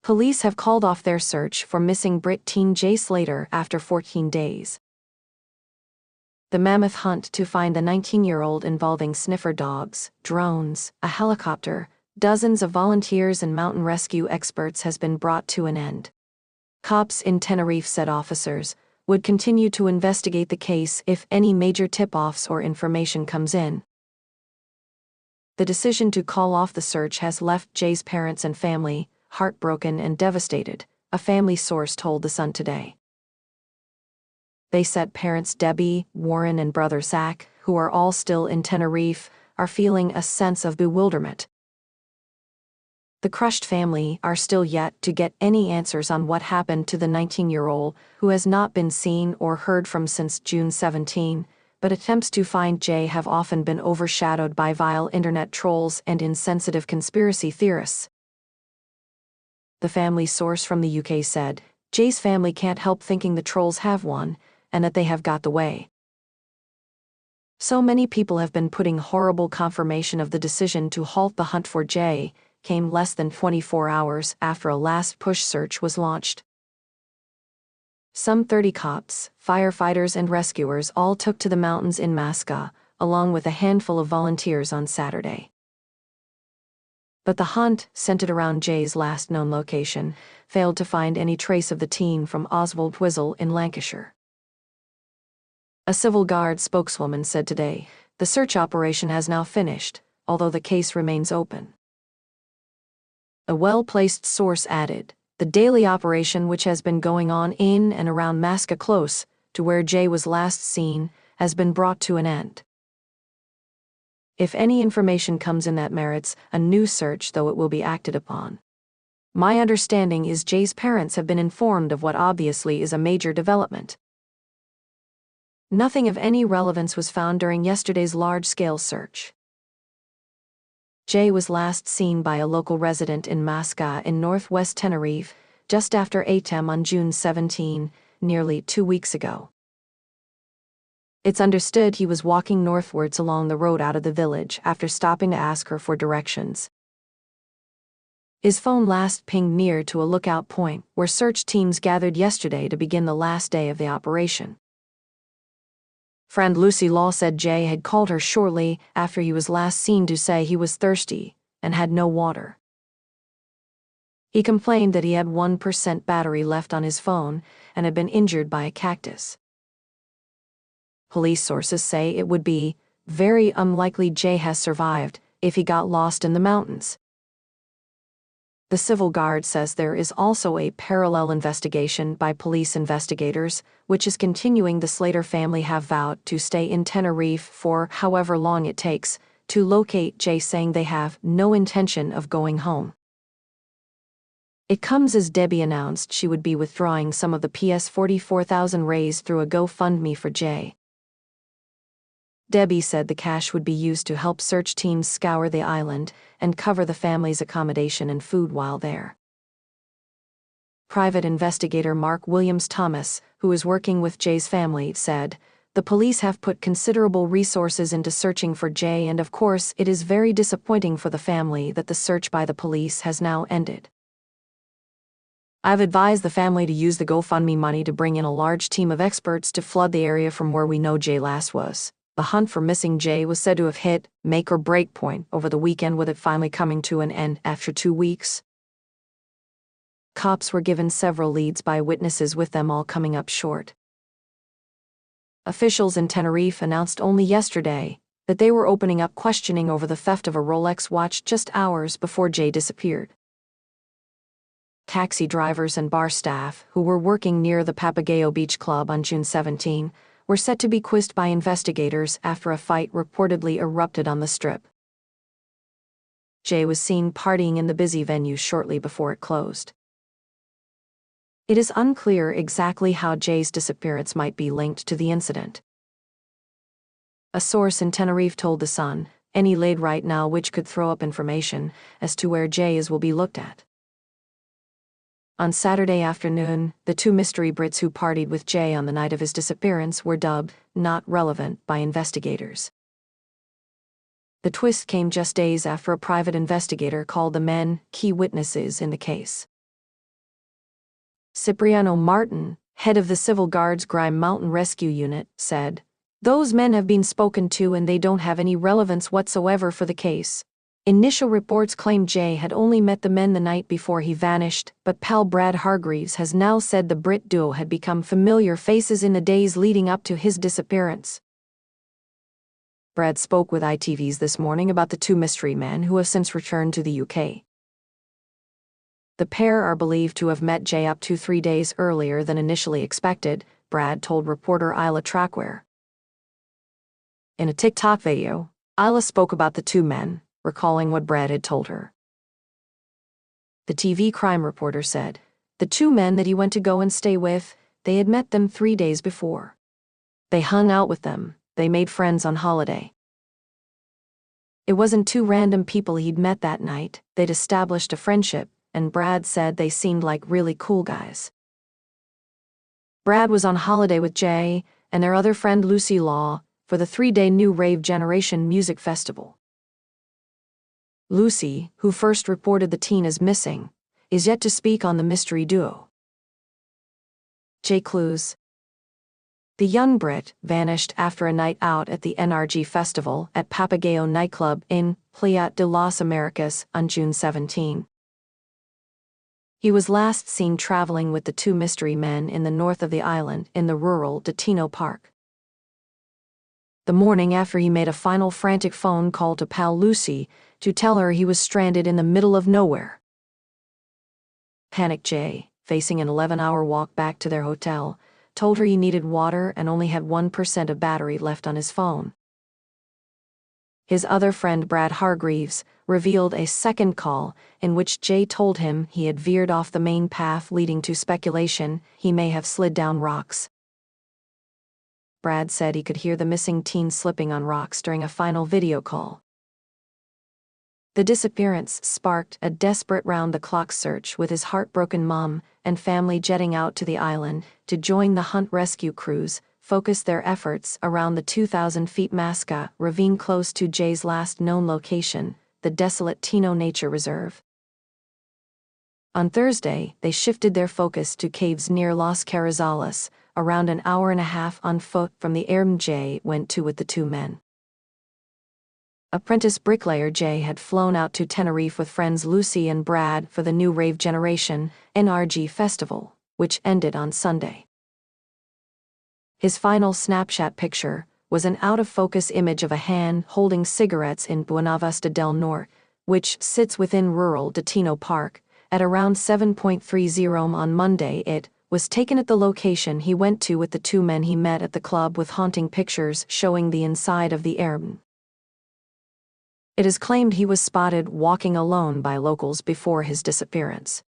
Police have called off their search for missing Brit teen Jay Slater after 14 days. The mammoth hunt to find the 19-year-old involving sniffer dogs, drones, a helicopter, dozens of volunteers and mountain rescue experts has been brought to an end. Cops in Tenerife, said officers, would continue to investigate the case if any major tip-offs or information comes in. The decision to call off the search has left Jay's parents and family heartbroken and devastated, a family source told The Sun today. They said parents Debbie, Warren and brother Zach, who are all still in Tenerife, are feeling a sense of bewilderment. The crushed family are still yet to get any answers on what happened to the 19-year-old, who has not been seen or heard from since June 17, but attempts to find Jay have often been overshadowed by vile internet trolls and insensitive conspiracy theorists. The family source from the UK said, Jay's family can't help thinking the trolls have won, and that they have got the way. So many people have been putting horrible confirmation of the decision to halt the hunt for Jay came less than 24 hours after a last-push search was launched. Some 30 cops, firefighters and rescuers all took to the mountains in Masca, along with a handful of volunteers on Saturday. But the hunt, centered around Jay's last known location, failed to find any trace of the teen from Oswald Twizel in Lancashire. A Civil Guard spokeswoman said today, the search operation has now finished, although the case remains open. A well-placed source added, the daily operation, which has been going on in and around Masca close to where Jay was last seen, has been brought to an end. If any information comes in that merits a new search, though it will be acted upon. My understanding is Jay's parents have been informed of what obviously is a major development. Nothing of any relevance was found during yesterday's large-scale search. Jay was last seen by a local resident in Masca in northwest Tenerife, just after 8 p.m. on June 17, nearly 2 weeks ago. It's understood he was walking northwards along the road out of the village after stopping to ask her for directions. His phone last pinged near to a lookout point where search teams gathered yesterday to begin the last day of the operation. Friend Lucy Law said Jay had called her shortly after he was last seen to say he was thirsty and had no water. He complained that he had 1% battery left on his phone and had been injured by a cactus. Police sources say it would be very unlikely Jay has survived if he got lost in the mountains. The Civil Guard says there is also a parallel investigation by police investigators, which is continuing. The Slater family have vowed to stay in Tenerife for however long it takes to locate Jay, saying they have no intention of going home. It comes as Debbie announced she would be withdrawing some of the $44,000 raised through a GoFundMe for Jay. Debbie said the cash would be used to help search teams scour the island and cover the family's accommodation and food while there. Private investigator Mark Williams Thomas, who is working with Jay's family, said, the police have put considerable resources into searching for Jay, and of course it is very disappointing for the family that the search by the police has now ended. I've advised the family to use the GoFundMe money to bring in a large team of experts to flood the area from where we know Jay last was. The hunt for missing Jay was said to have hit make or break point over the weekend, with it finally coming to an end after 2 weeks. Cops were given several leads by witnesses, with them all coming up short. Officials in Tenerife announced only yesterday that they were opening up questioning over the theft of a Rolex watch just hours before Jay disappeared. Taxi drivers and bar staff who were working near the Papagayo Beach Club on June 17 were set to be quizzed by investigators after a fight reportedly erupted on the Strip. Jay was seen partying in the busy venue shortly before it closed. It is unclear exactly how Jay's disappearance might be linked to the incident. A source in Tenerife told The Sun, any lead right now which could throw up information as to where Jay is will be looked at. On Saturday afternoon, the 2 mystery Brits who partied with Jay on the night of his disappearance were dubbed not relevant by investigators. The twist came just days after a private investigator called the men key witnesses in the case. Cipriano Martin, head of the Civil Guard's Grime Mountain Rescue Unit, said, "Those men have been spoken to and they don't have any relevance whatsoever for the case." Initial reports claimed Jay had only met the men the night before he vanished, but pal Brad Hargreaves has now said the Brit duo had become familiar faces in the days leading up to his disappearance. Brad spoke with ITV's This Morning about the two mystery men who have since returned to the UK. The pair are believed to have met Jay up to 3 days earlier than initially expected, Brad told reporter Isla Trackware. In a TikTok video, Isla spoke about the two men, recalling what Brad had told her. The TV crime reporter said, "The two men that he went to go and stay with, they had met them 3 days before. They hung out with them, they made friends on holiday. It wasn't two random people he'd met that night, they'd established a friendship, and Brad said they seemed like really cool guys." Brad was on holiday with Jay and their other friend Lucy Law for the 3-day New Rave Generation music festival. Lucy, who first reported the teen as missing, is yet to speak on the mystery duo. Jay clues. The young Brit vanished after a night out at the NRG Festival at Papagayo nightclub in Playa de las Americas on June 17. He was last seen traveling with the two mystery men in the north of the island in the rural Destino Park. The morning after he made a final frantic phone call to pal Lucy to tell her he was stranded in the middle of nowhere. Panicked Jay, facing an 11-hour walk back to their hotel, told her he needed water and only had 1% of battery left on his phone. His other friend Brad Hargreaves revealed a second call in which Jay told him he had veered off the main path, leading to speculation he may have slid down rocks. Brad said he could hear the missing teen slipping on rocks during a final video call. The disappearance sparked a desperate round-the-clock search, with his heartbroken mom and family jetting out to the island to join the hunt. Rescue crews focused their efforts around the 2,000 feet Masca ravine close to Jay's last known location, the desolate Tino Nature Reserve. On Thursday, they shifted their focus to caves near Los Carrizales, around an hour and a half on foot from the area Jay went to with the two men. Apprentice bricklayer Jay had flown out to Tenerife with friends Lucy and Brad for the New Rave Generation NRG Festival, which ended on Sunday. His final Snapchat picture was an out-of-focus image of a hand holding cigarettes in Buenavista del Norte, which sits within rural Destino Park, at around 7:30 on Monday. It was taken at the location he went to with the two men he met at the club, with haunting pictures showing the inside of the area. It is claimed he was spotted walking alone by locals before his disappearance.